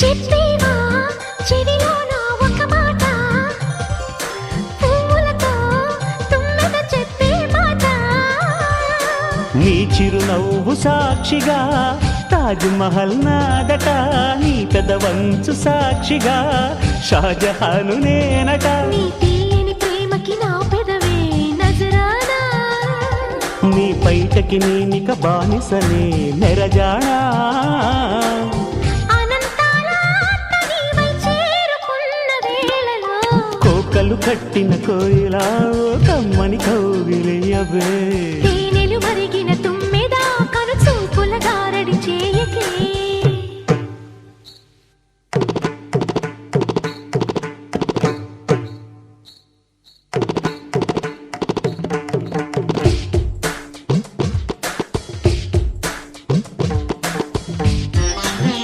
చెప్పేవా చెవిలోన ఒక మాట, పువ్వులతో తుమ్మెద చెప్పే మాట. నీ చిరునవ్వు సాక్షిగా తాజ్ మహల్ నాదట, నీ పెదవంచు సాక్షిగా షాజహాను నేనట. నీ తీయని ప్రేమకి నా పెదవే నజరానా, నీ బయటకి నేనిక బానిసనే నెరజానా. కోకలు కట్టిన కోయిలా కమ్మని కౌగిలియవే.